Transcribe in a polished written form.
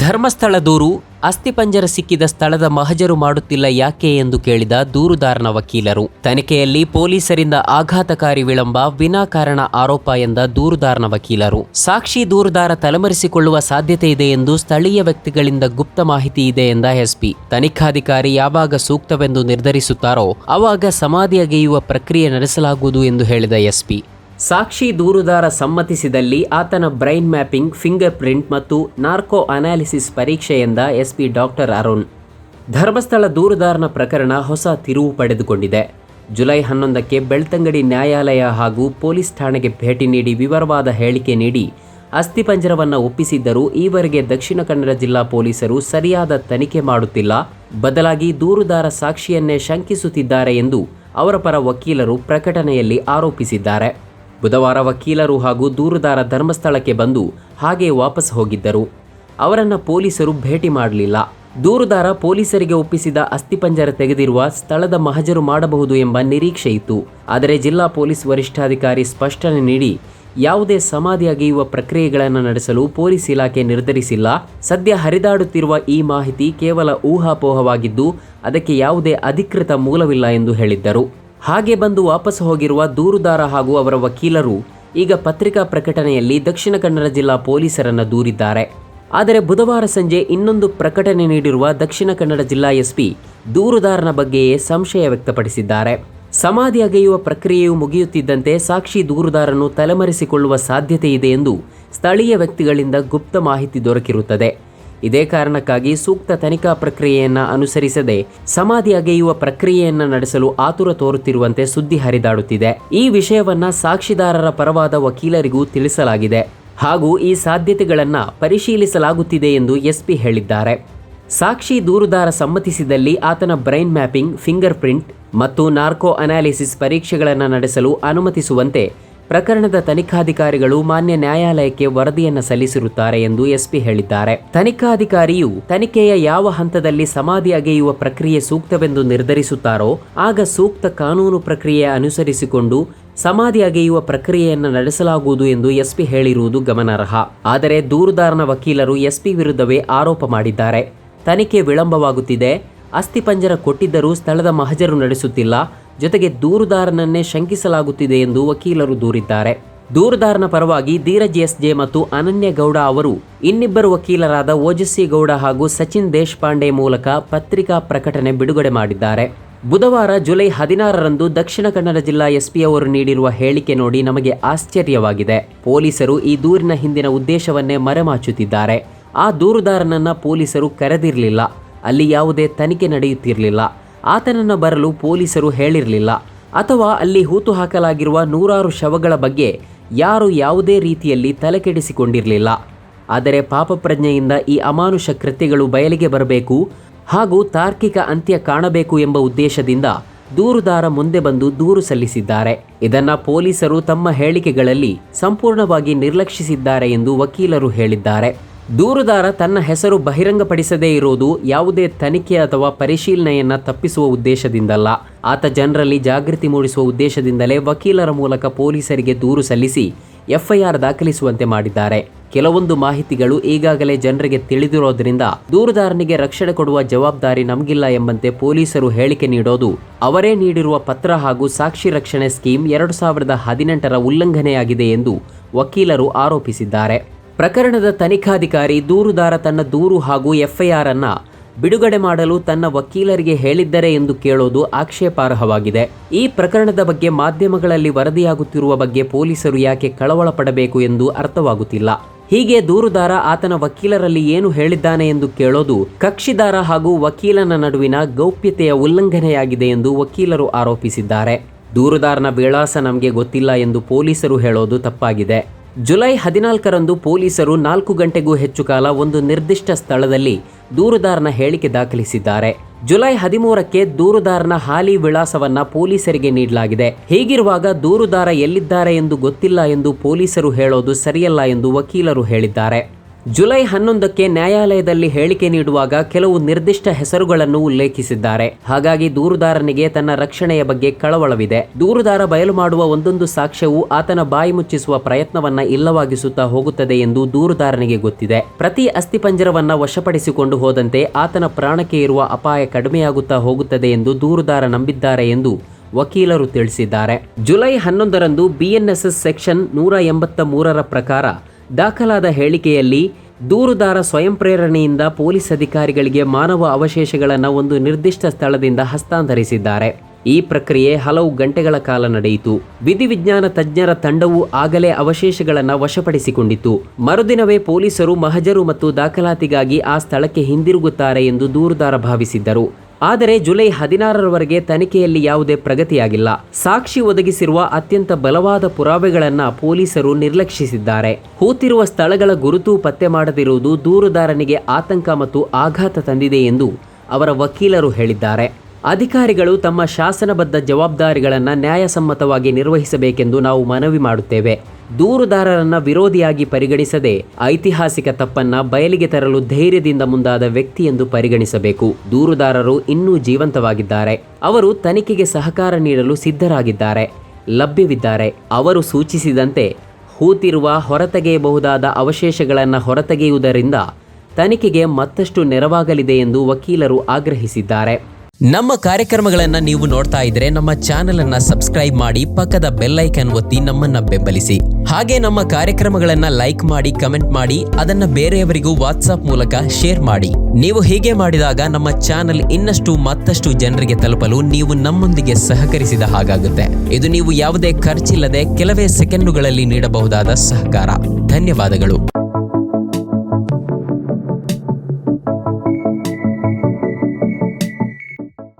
ಧರ್ಮಸ್ಥಳ ದೂರು ಅಸ್ಥಿಪಂಜರ ಸಿಕ್ಕಿದ ಸ್ಥಳದ ಮಹಜರು ಮಾಡುತ್ತಿಲ್ಲ ಯಾಕೆ ಎಂದು ಕೇಳಿದ ದೂರುದಾರನ ವಕೀಲರು. ತನಿಖೆಯಲ್ಲಿ ಪೊಲೀಸರಿಂದ ಆಘಾತಕಾರಿ ವಿಳಂಬ, ವಿನಾಕಾರಣ ಆರೋಪ ಎಂದ ದೂರುದಾರನ ವಕೀಲರು. ಸಾಕ್ಷಿ ದೂರುದಾರ ತಲೆಮರೆಸಿಕೊಳ್ಳುವ ಸಾಧ್ಯತೆ ಇದೆ ಎಂದು ಸ್ಥಳೀಯ ವ್ಯಕ್ತಿಗಳಿಂದ ಗುಪ್ತ ಮಾಹಿತಿ ಇದೆ ಎಂದ ಎಸ್ಪಿ. ತನಿಖಾಧಿಕಾರಿ ಯಾವಾಗ ಸೂಕ್ತವೆಂದು ನಿರ್ಧರಿಸುತ್ತಾರೋ ಆವಾಗ ಸಮಾಧಿ ಅಗೆಯುವ ಪ್ರಕ್ರಿಯೆ ನಡೆಸಲಾಗುವುದು ಎಂದು ಹೇಳಿದ ಎಸ್ಪಿ. ಸಾಕ್ಷಿ ದೂರುದಾರ ಸಮ್ಮತಿಸಿದಲ್ಲಿ ಆತನ ಬ್ರೈನ್ ಮ್ಯಾಪಿಂಗ್, ಫಿಂಗರ್ ಪ್ರಿಂಟ್ ಮತ್ತು ನಾರ್ಕೋ ಅನಾಲಿಸಿಸ್ ಪರೀಕ್ಷೆ ಎಂದ ಎಸ್ಪಿ ಡಾಕ್ಟರ್ ಅರುಣ್. ಧರ್ಮಸ್ಥಳ ದೂರುದಾರನ ಪ್ರಕರಣ ಹೊಸ ತಿರುವು ಪಡೆದುಕೊಂಡಿದೆ. ಜುಲೈ 11ಕ್ಕೆ ಬೆಳ್ತಂಗಡಿ ನ್ಯಾಯಾಲಯ ಹಾಗೂ ಪೊಲೀಸ್ ಠಾಣೆಗೆ ಭೇಟಿ ನೀಡಿ ವಿವರವಾದ ಹೇಳಿಕೆ ನೀಡಿ ಅಸ್ಥಿಪಂಜರವನ್ನು ಒಪ್ಪಿಸಿದ್ದರೂ ಈವರೆಗೆ ದಕ್ಷಿಣ ಕನ್ನಡ ಜಿಲ್ಲಾ ಪೊಲೀಸರು ಸರಿಯಾದ ತನಿಖೆ ಮಾಡುತ್ತಿಲ್ಲ, ಬದಲಾಗಿ ದೂರುದಾರ ಸಾಕ್ಷಿಯನ್ನೇ ಶಂಕಿಸುತ್ತಿದ್ದಾರೆ ಎಂದು ಅವರ ಪರ ವಕೀಲರು ಪ್ರಕಟಣೆಯಲ್ಲಿ ಆರೋಪಿಸಿದ್ದಾರೆ. ಬುಧವಾರ ವಕೀಲರು ಹಾಗೂ ದೂರುದಾರ ಧರ್ಮಸ್ಥಳಕ್ಕೆ ಬಂದು ಹಾಗೆ ವಾಪಸ್ ಹೋಗಿದ್ದರು. ಅವರನ್ನು ಪೊಲೀಸರು ಭೇಟಿ ಮಾಡಲಿಲ್ಲ. ದೂರುದಾರ ಪೊಲೀಸರಿಗೆ ಒಪ್ಪಿಸಿದ ಅಸ್ಥಿಪಂಜರ ತೆಗೆದಿರುವ ಸ್ಥಳದ ಮಹಜರು ಮಾಡಬಹುದು ಎಂಬ ನಿರೀಕ್ಷೆ ಇತ್ತು. ಆದರೆ ಜಿಲ್ಲಾ ಪೊಲೀಸ್ ವರಿಷ್ಠಾಧಿಕಾರಿ ಸ್ಪಷ್ಟನೆ ನೀಡಿ ಯಾವುದೇ ಸಮಾಧಿ ಅಗೆಯುವ ಪ್ರಕ್ರಿಯೆಗಳನ್ನು ನಡೆಸಲು ಪೊಲೀಸ್ ಇಲಾಖೆ ನಿರ್ಧರಿಸಿಲ್ಲ. ಸದ್ಯ ಹರಿದಾಡುತ್ತಿರುವ ಈ ಮಾಹಿತಿ ಕೇವಲ ಊಹಾಪೋಹವಾಗಿದ್ದು ಅದಕ್ಕೆ ಯಾವುದೇ ಅಧಿಕೃತ ಮೂಲವಿಲ್ಲ ಎಂದು ಹೇಳಿದ್ದರು. ಹಾಗೆ ಬಂದು ವಾಪಸ್ ಹೋಗಿರುವ ದೂರುದಾರ ಹಾಗೂ ಅವರ ವಕೀಲರು ಈಗ ಪತ್ರಿಕಾ ಪ್ರಕಟಣೆಯಲ್ಲಿ ದಕ್ಷಿಣ ಕನ್ನಡ ಜಿಲ್ಲಾ ಪೊಲೀಸರನ್ನು ದೂರಿದ್ದಾರೆ. ಆದರೆ ಬುಧವಾರ ಸಂಜೆ ಇನ್ನೊಂದು ಪ್ರಕಟಣೆ ನೀಡಿರುವ ದಕ್ಷಿಣ ಕನ್ನಡ ಜಿಲ್ಲಾ ಎಸ್ಪಿ ದೂರುದಾರನ ಬಗ್ಗೆಯೇ ಸಂಶಯ ವ್ಯಕ್ತಪಡಿಸಿದ್ದಾರೆ. ಸಮಾಧಿ ಅಗೆಯುವ ಪ್ರಕ್ರಿಯೆಯು ಮುಗಿಯುತ್ತಿದ್ದಂತೆ ಸಾಕ್ಷಿ ದೂರುದಾರನು ತಲೆಮರೆಸಿಕೊಳ್ಳುವ ಸಾಧ್ಯತೆ ಇದೆ ಎಂದು ಸ್ಥಳೀಯ ವ್ಯಕ್ತಿಗಳಿಂದ ಗುಪ್ತ ಮಾಹಿತಿ ದೊರಕಿರುತ್ತದೆ. ಇದೇ ಕಾರಣಕ್ಕಾಗಿ ಸೂಕ್ತ ತನಿಖಾ ಪ್ರಕ್ರಿಯೆಯನ್ನು ಅನುಸರಿಸದೆ ಸಮಾಧಿ ಅಗೆಯುವ ಪ್ರಕ್ರಿಯೆಯನ್ನು ನಡೆಸಲು ಆತುರ ತೋರುತ್ತಿರುವಂತೆ ಸುದ್ದಿ ಹರಿದಾಡುತ್ತಿದೆ. ಈ ವಿಷಯವನ್ನ ಸಾಕ್ಷಿದಾರರ ಪರವಾದ ವಕೀಲರಿಗೂ ತಿಳಿಸಲಾಗಿದೆ ಹಾಗೂ ಈ ಸಾಧ್ಯತೆಗಳನ್ನು ಪರಿಶೀಲಿಸಲಾಗುತ್ತಿದೆ ಎಂದು ಎಸ್ಪಿ ಹೇಳಿದ್ದಾರೆ. ಸಾಕ್ಷಿ ದೂರುದಾರ ಸಮ್ಮತಿಸಿದಲ್ಲಿ ಆತನ ಬ್ರೈನ್ ಮ್ಯಾಪಿಂಗ್, ಫಿಂಗರ್ ಪ್ರಿಂಟ್ ಮತ್ತು ನಾರ್ಕೋ ಅನಾಲಿಸಿಸ್ ಪರೀಕ್ಷೆಗಳನ್ನು ನಡೆಸಲು ಅನುಮತಿಸುವಂತೆ ಪ್ರಕರಣದ ತನಿಖಾಧಿಕಾರಿಗಳು ಮಾನ್ಯ ನ್ಯಾಯಾಲಯಕ್ಕೆ ವರದಿಯನ್ನು ಸಲ್ಲಿಸಿರುತ್ತಾರೆ ಎಂದು ಎಸ್ಪಿ ಹೇಳಿದ್ದಾರೆ. ತನಿಖಾಧಿಕಾರಿಯು ತನಿಖೆಯ ಯಾವ ಹಂತದಲ್ಲಿ ಸಮಾಧಿ ಅಗೆಯುವ ಪ್ರಕ್ರಿಯೆ ಸೂಕ್ತವೆಂದು ನಿರ್ಧರಿಸುತ್ತಾರೋ ಆಗ ಸೂಕ್ತ ಕಾನೂನು ಪ್ರಕ್ರಿಯೆ ಅನುಸರಿಸಿಕೊಂಡು ಸಮಾಧಿ ಅಗೆಯುವ ಪ್ರಕ್ರಿಯೆಯನ್ನು ನಡೆಸಲಾಗುವುದು ಎಂದು ಎಸ್ಪಿ ಹೇಳಿರುವುದು ಗಮನಾರ್ಹ. ಆದರೆ ದೂರುದಾರನ ವಕೀಲರು ಎಸ್ಪಿ ವಿರುದ್ಧವೇ ಆರೋಪ ಮಾಡಿದ್ದಾರೆ. ತನಿಖೆ ವಿಳಂಬವಾಗುತ್ತಿದೆ, ಅಸ್ಥಿಪಂಜರ ಕೊಟ್ಟಿದ್ದರೂ ಸ್ಥಳದ ಮಹಜರು ನಡೆಸುತ್ತಿಲ್ಲ, ಜೊತೆಗೆ ದೂರುದಾರನನ್ನೇ ಶಂಕಿಸಲಾಗುತ್ತಿದೆ ಎಂದು ವಕೀಲರು ದೂರಿದ್ದಾರೆ. ದೂರುದಾರನ ಪರವಾಗಿ ಧೀರಜ್ ಎಸ್.ಜೆ. ಮತ್ತು ಅನನ್ಯ ಗೌಡ ಅವರು ಇನ್ನಿಬ್ಬರು ವಕೀಲರಾದ ಓಜಸ್ವಿ ಗೌಡ ಹಾಗೂ ಸಚಿನ್ ದೇಶಪಾಂಡೆ ಮೂಲಕ ಪತ್ರಿಕಾ ಪ್ರಕಟಣೆ ಬಿಡುಗಡೆ ಮಾಡಿದ್ದಾರೆ. ಬುಧವಾರ ಜುಲೈ 16ರಂದು ದಕ್ಷಿಣ ಕನ್ನಡ ಜಿಲ್ಲಾ ಎಸ್ಪಿ ಅವರು ನೀಡಿರುವ ಹೇಳಿಕೆ ನೋಡಿ ನಮಗೆ ಆಶ್ಚರ್ಯವಾಗಿದೆ. ಪೊಲೀಸರು ಈ ದೂರಿನ ಹಿಂದಿನ ಉದ್ದೇಶವನ್ನೇ ಮರೆಮಾಚುತ್ತಿದ್ದಾರೆ. ಆ ದೂರುದಾರನನ್ನ ಪೊಲೀಸರು ಕರೆದಿರಲಿಲ್ಲ, ಅಲ್ಲಿ ಯಾವುದೇ ತನಿಖೆ ನಡೆಯುತ್ತಿರಲಿಲ್ಲ, ಆತನನ್ನು ಬರಲು ಪೊಲೀಸರು ಹೇಳಿರಲಿಲ್ಲ, ಅಥವಾ ಅಲ್ಲಿ ಹೂತು ಹಾಕಲಾಗಿರುವ ನೂರಾರು ಶವಗಳ ಬಗ್ಗೆ ಯಾರು ಯಾವುದೇ ರೀತಿಯಲ್ಲಿ ತಲೆಕೆಡಿಸಿಕೊಂಡಿರಲಿಲ್ಲ. ಆದರೆ ಪಾಪಪ್ರಜ್ಞೆಯಿಂದ ಈ ಅಮಾನುಷ ಕೃತ್ಯಗಳು ಬಯಲಿಗೆ ಬರಬೇಕು ಹಾಗೂ ತಾರ್ಕಿಕ ಅಂತ್ಯ ಕಾಣಬೇಕು ಎಂಬ ಉದ್ದೇಶದಿಂದ ದೂರುದಾರ ಮುಂದೆ ಬಂದು ದೂರು ಸಲ್ಲಿಸಿದ್ದಾರೆ. ಇದನ್ನ ಪೊಲೀಸರು ತಮ್ಮ ಹೇಳಿಕೆಗಳಲ್ಲಿ ಸಂಪೂರ್ಣವಾಗಿ ನಿರ್ಲಕ್ಷಿಸಿದ್ದಾರೆ ಎಂದು ವಕೀಲರು ಹೇಳಿದ್ದಾರೆ. ದೂರುದಾರ ತನ್ನ ಹೆಸರು ಬಹಿರಂಗಪಡಿಸದೇ ಇರುವುದು ಯಾವುದೇ ತನಿಖೆ ಅಥವಾ ಪರಿಶೀಲನೆಯನ್ನ ತಪ್ಪಿಸುವ ಉದ್ದೇಶದಿಂದಲ್ಲ. ಆತ ಜನರಲ್ಲಿ ಜಾಗೃತಿ ಮೂಡಿಸುವ ಉದ್ದೇಶದಿಂದಲೇ ವಕೀಲರ ಮೂಲಕ ಪೊಲೀಸರಿಗೆ ದೂರು ಸಲ್ಲಿಸಿ ಎಫ್ಐಆರ್ ದಾಖಲಿಸುವಂತೆ ಮಾಡಿದ್ದಾರೆ. ಕೆಲವೊಂದು ಮಾಹಿತಿಗಳು ಈಗಾಗಲೇ ಜನರಿಗೆ ತಿಳಿದಿರೋದ್ರಿಂದ ದೂರುದಾರನಿಗೆ ರಕ್ಷಣೆ ಕೊಡುವ ಜವಾಬ್ದಾರಿ ನಮಗಿಲ್ಲ ಎಂಬಂತೆ ಪೊಲೀಸರು ಹೇಳಿಕೆ ನೀಡೋದು ಅವರೇ ನೀಡಿರುವ ಪತ್ರ ಹಾಗೂ ಸಾಕ್ಷಿ ರಕ್ಷಣೆ ಸ್ಕೀಮ್ 2018ರ ಉಲ್ಲಂಘನೆಯಾಗಿದೆ ಎಂದು ವಕೀಲರು ಆರೋಪಿಸಿದ್ದಾರೆ. ಪ್ರಕರಣದ ತನಿಖಾಧಿಕಾರಿ ದೂರುದಾರ ತನ್ನ ದೂರು ಹಾಗೂ ಎಫ್ಐಆರ್ ಅನ್ನ ಬಿಡುಗಡೆ ಮಾಡಲು ತನ್ನ ವಕೀಲರಿಗೆ ಹೇಳಿದ್ದರೆ ಎಂದು ಕೇಳೋದು ಆಕ್ಷೇಪಾರ್ಹವಾಗಿದೆ. ಈ ಪ್ರಕರಣದ ಬಗ್ಗೆ ಮಾಧ್ಯಮಗಳಲ್ಲಿ ವರದಿಯಾಗುತ್ತಿರುವ ಬಗ್ಗೆ ಪೊಲೀಸರು ಯಾಕೆ ಕಳವಳ ಪಡಬೇಕು ಎಂದು ಅರ್ಥವಾಗುತ್ತಿಲ್ಲ. ಹೀಗೆ ದೂರುದಾರ ಆತನ ವಕೀಲರಲ್ಲಿ ಏನು ಹೇಳಿದ್ದಾನೆ ಎಂದು ಕೇಳೋದು ಕಕ್ಷಿದಾರ ಹಾಗೂ ವಕೀಲನ ನಡುವಿನ ಗೌಪ್ಯತೆಯ ಉಲ್ಲಂಘನೆಯಾಗಿದೆ ಎಂದು ವಕೀಲರು ಆರೋಪಿಸಿದ್ದಾರೆ. ದೂರುದಾರನ ವಿಳಾಸ ನಮಗೆ ಗೊತ್ತಿಲ್ಲ ಎಂದು ಪೊಲೀಸರು ಹೇಳೋದು ತಪ್ಪಾಗಿದೆ. ಜುಲೈ 14ರಂದು ಪೊಲೀಸರು 4 ಗಂಟೆಗೂ ಹೆಚ್ಚು ಕಾಲ ಒಂದು ನಿರ್ದಿಷ್ಟ ಸ್ಥಳದಲ್ಲಿ ದೂರುದಾರನ ಹೇಳಿಕೆ ದಾಖಲಿಸಿದ್ದಾರೆ. ಜುಲೈ 13ಕ್ಕೆ ದೂರುದಾರನ ಹಾಲಿ ವಿಳಾಸವನ್ನ ಪೊಲೀಸರಿಗೆ ನೀಡಲಾಗಿದೆ. ಹೀಗಿರುವಾಗ ದೂರುದಾರ ಎಲ್ಲಿದ್ದಾರೆ ಎಂದು ಗೊತ್ತಿಲ್ಲ ಎಂದು ಪೊಲೀಸರು ಹೇಳೋದು ಸರಿಯಲ್ಲ ಎಂದು ವಕೀಲರು ಹೇಳಿದ್ದಾರೆ. ಜುಲೈ 11ಕ್ಕೆ ನ್ಯಾಯಾಲಯದಲ್ಲಿ ಹೇಳಿಕೆ ನೀಡುವಾಗ ಕೆಲವು ನಿರ್ದಿಷ್ಟ ಹೆಸರುಗಳನ್ನು ಉಲ್ಲೇಖಿಸಿದ್ದಾರೆ. ಹಾಗಾಗಿ ದೂರುದಾರನಿಗೆ ತನ್ನ ರಕ್ಷಣೆಯ ಬಗ್ಗೆ ಕಳವಳವಿದೆ. ದೂರುದಾರ ಬಯಲು ಮಾಡುವ ಒಂದೊಂದು ಸಾಕ್ಷ್ಯವು ಆತನ ಬಾಯಿ ಮುಚ್ಚಿಸುವ ಪ್ರಯತ್ನವನ್ನ ಇಲ್ಲವಾಗಿಸುತ್ತಾ ಹೋಗುತ್ತದೆ ಎಂದು ದೂರುದಾರನಿಗೆ ಗೊತ್ತಿದೆ. ಪ್ರತಿ ಅಸ್ಥಿಪಂಜರವನ್ನ ವಶಪಡಿಸಿಕೊಂಡು ಹೋದಂತೆ ಆತನ ಪ್ರಾಣಕ್ಕೆ ಇರುವ ಅಪಾಯ ಕಡಿಮೆಯಾಗುತ್ತಾ ಹೋಗುತ್ತದೆ ಎಂದು ದೂರುದಾರ ನಂಬಿದ್ದಾರೆ ಎಂದು ವಕೀಲರು ತಿಳಿಸಿದ್ದಾರೆ. ಜುಲೈ 11ರಂದು BNSS ಸೆಕ್ಷನ್ 183ರ ಪ್ರಕಾರ ದಾಖಲಾದ ಹೇಳಿಕೆಯಲ್ಲಿ ದೂರುದಾರ ಸ್ವಯಂ ಪ್ರೇರಣೆಯಿಂದ ಪೊಲೀಸ್ ಅಧಿಕಾರಿಗಳಿಗೆ ಮಾನವ ಅವಶೇಷಗಳನ್ನು ಒಂದು ನಿರ್ದಿಷ್ಟ ಸ್ಥಳದಿಂದ ಹಸ್ತಾಂತರಿಸಿದ್ದಾರೆ. ಈ ಪ್ರಕ್ರಿಯೆ ಹಲವು ಗಂಟೆಗಳ ಕಾಲ ನಡೆಯಿತು. ವಿಧಿವಿಜ್ಞಾನ ತಜ್ಞರ ತಂಡವು ಆಗಲೇ ಅವಶೇಷಗಳನ್ನು ವಶಪಡಿಸಿಕೊಂಡಿತ್ತು. ಮರುದಿನವೇ ಪೊಲೀಸರು ಮಹಜರು ಮತ್ತು ದಾಖಲಾತಿಗಾಗಿ ಆ ಸ್ಥಳಕ್ಕೆ ಹಿಂದಿರುಗುತ್ತಾರೆ ಎಂದು ದೂರುದಾರ ಭಾವಿಸಿದ್ದರು. ಆದರೆ ಜುಲೈ 16ರವರೆಗೆ ತನಿಖೆಯಲ್ಲಿ ಯಾವುದೇ ಪ್ರಗತಿಯಾಗಿಲ್ಲ. ಸಾಕ್ಷಿ ಒದಗಿಸಿರುವ ಅತ್ಯಂತ ಬಲವಾದ ಪುರಾವೆಗಳನ್ನು ಪೊಲೀಸರು ನಿರ್ಲಕ್ಷಿಸಿದ್ದಾರೆ. ಹೂತಿರುವ ಸ್ಥಳಗಳ ಗುರುತು ಪತ್ತೆ ಮಾಡದಿರುವುದು ದೂರುದಾರನಿಗೆ ಆತಂಕ ಮತ್ತು ಆಘಾತ ತಂದಿದೆ ಎಂದು ಅವರ ವಕೀಲರು ಹೇಳಿದ್ದಾರೆ. ಅಧಿಕಾರಿಗಳು ತಮ್ಮ ಶಾಸನಬದ್ಧ ಜವಾಬ್ದಾರಿಗಳನ್ನು ನ್ಯಾಯಸಮ್ಮತವಾಗಿ ನಿರ್ವಹಿಸಬೇಕೆಂದು ನಾವು ಮನವಿ ಮಾಡುತ್ತೇವೆ. ದೂರುದಾರರನ್ನ ವಿರೋಧಿಯಾಗಿ ಪರಿಗಣಿಸದೆ ಐತಿಹಾಸಿಕ ತಪ್ಪನ್ನ ಬಯಲಿಗೆ ತರಲು ಧೈರ್ಯದಿಂದ ಮುಂದಾದ ವ್ಯಕ್ತಿ ಎಂದು ಪರಿಗಣಿಸಬೇಕು. ದೂರುದಾರರು ಇನ್ನೂ ಜೀವಂತವಾಗಿದ್ದಾರೆ. ಅವರು ತನಿಖೆಗೆ ಸಹಕಾರ ನೀಡಲು ಸಿದ್ಧರಾಗಿದ್ದಾರೆ, ಲಭ್ಯವಿದ್ದಾರೆ. ಅವರು ಸೂಚಿಸಿದಂತೆ ಹೂತಿರುವ ಹೊರತೆಗೆಯಬಹುದಾದ ಅವಶೇಷಗಳನ್ನು ಹೊರತೆಗೆಯುವುದರಿಂದ ತನಿಖೆಗೆ ಮತ್ತಷ್ಟು ನೆರವಾಗಲಿದೆ ಎಂದು ವಕೀಲರು ಆಗ್ರಹಿಸಿದ್ದಾರೆ. ನಮ್ಮ ಕಾರ್ಯಕ್ರಮಗಳನ್ನು ನೀವು ನೋಡ್ತಾ ಇದ್ರೆ ನಮ್ಮ ಚಾನೆಲ್ ಅನ್ನ ಸಬ್ಸ್ಕ್ರೈಬ್ ಮಾಡಿ, ಪಕ್ಕದ ಬೆಲ್ ಐಕಾನ್ ಒತ್ತಿ ನಮ್ಮನ್ನ ಬೆಂಬಲಿಸಿ. ಹಾಗೆ ನಮ್ಮ ಕಾರ್ಯಕ್ರಮಗಳನ್ನ ಲೈಕ್ ಮಾಡಿ, ಕಮೆಂಟ್ ಮಾಡಿ, ಅದನ್ನ ಬೇರೆಯವರಿಗೂ ವಾಟ್ಸ್ಆಪ್ ಮೂಲಕ ಶೇರ್ ಮಾಡಿ. ನೀವು ಹೀಗೆ ಮಾಡಿದಾಗ ನಮ್ಮ ಚಾನೆಲ್ ಇನ್ನಷ್ಟು ಮತ್ತಷ್ಟು ಜನರಿಗೆ ತಲುಪಲು ನೀವು ನಮ್ಮೊಂದಿಗೆ ಸಹಕರಿಸಿದ ಹಾಗಾಗುತ್ತೆ. ಇದು ನೀವು ಯಾವುದೇ ಖರ್ಚಿಲ್ಲದೆ ಕೆಲವೇ ಸೆಕೆಂಡುಗಳಲ್ಲಿ ನೀಡಬಹುದಾದ ಸಹಕಾರ. ಧನ್ಯವಾದಗಳು.